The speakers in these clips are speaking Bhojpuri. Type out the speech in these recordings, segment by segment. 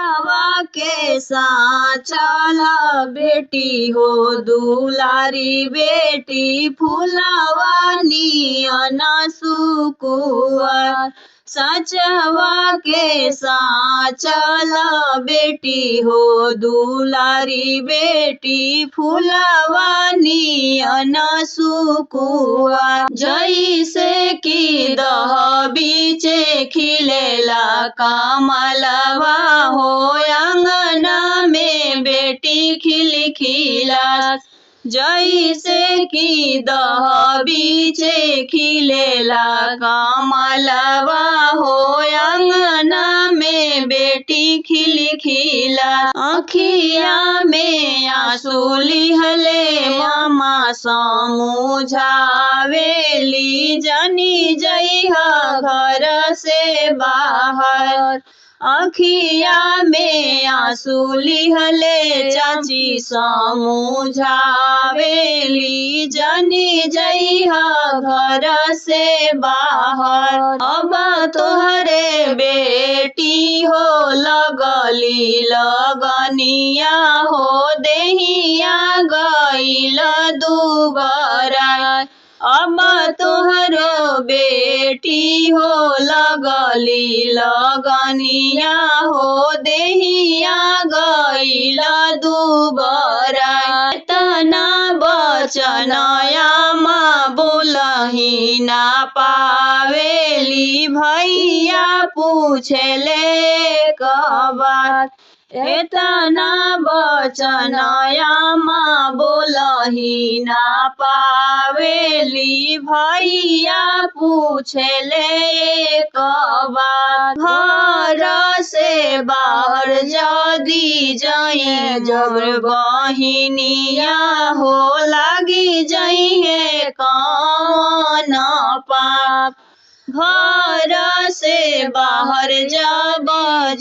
हवा के साचल बेटी हो दुलारी बेटी फुलवा नियन सुकुआर। सचवा के साचल बेटी हो दुलारी बेटी फुलवा नियन सुकुआर। जैसे कि दह बीचे खिलेला कमलवा हो अंगना में बेटी खिलखिला। जैसे कि दह बीचे खिलेला कमलवा हो अंगना में बेटी खिलखिला। अखिया में आंसू लिहले मामा समझावेली जनी जइहा घर से बाहर। अखिया में आंसू लिहले चाची समझावेली जनी जइहा घर से बाहर। अब तोहरे बेटी हो लगली लगनिया हो देहिया गइल दुबरा। अब तोहरो बेटी हो लगली लगनिया हो देहिया गइल दुबरा। तना बचनया माँ बोलही ना पावेली भैया पूछले कबार। एतना बचनया माँ बोलही ना पावेली भैया पूछले कबार। घर से बाहर जदी जाई जबर बहिनिया हो लागी जइहे कौन पाप। घर से बाहर जब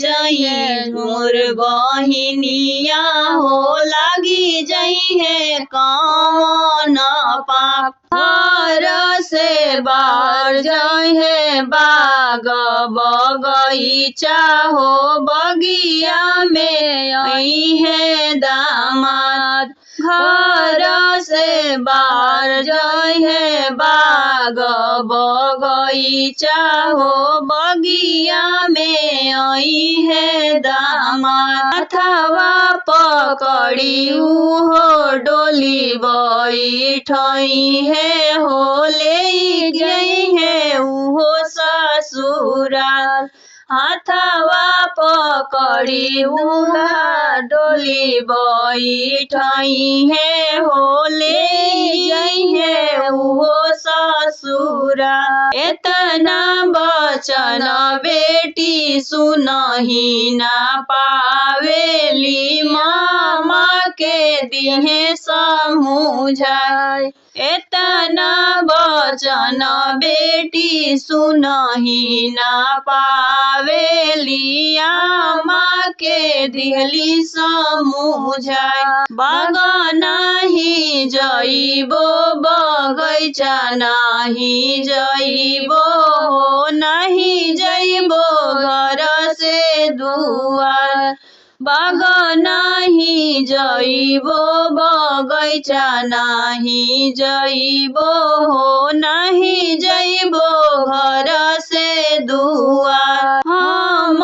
जाइए मोर बहिनिया हो लागी जइहे कौन पाप। घर से बाहर जइहे बाग बगीचा हो बगिया में अइहे दामाद। घर से बाहर जइहे बाग बगीचा हो बगिया में अइहे दामाद। अथवा पकड़ी हो डोली बैठइहे हो ले जइहे उहो ससुराल। हाथवा पकड़ी डोली बैठइहे हो ले जइहे उहो ससुराल। एतना बचन बेटी सुनही ना पावेली मामा के दिहे समझाए। एतना बचन बेटी सुनही ना पावेली आमा के दिहली समझाए। बागा नाही जइबो बगैचा नाही जइबो हो नाही जइबो घर से दुआर। बागा नाही जइबो बगैचा नाही जइबो हो नाही जइबो घर से दुआर। हम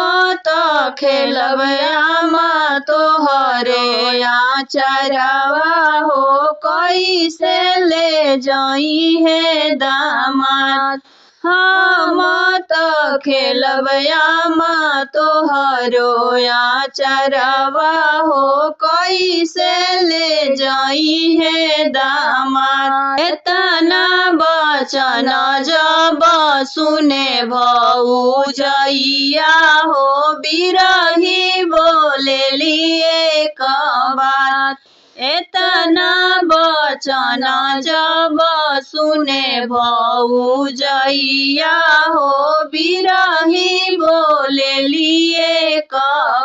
त खेलब आमा तोहरे आचरवा हो कैसे ले जइहे दामाद। हम त खेलब आमा तोहरो आचरवा हो कैसे ले जइहे दामाद। एतना बचन जब सुने भौजैया हो बिरही बोलेली एक बात। एतना बचन जब सुने भौजैया हो बिरही बोलेली एक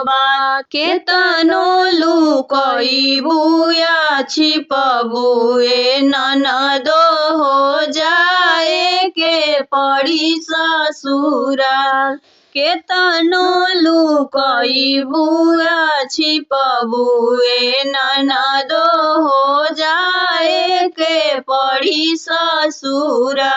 बात। केतनो लुकइबू या छिपबू ए ननदो हो जाए के पड़ी ससुराल। केतनो लुकइबू या छिपबू ए ननदो हो जाए के पड़ी ससुरा।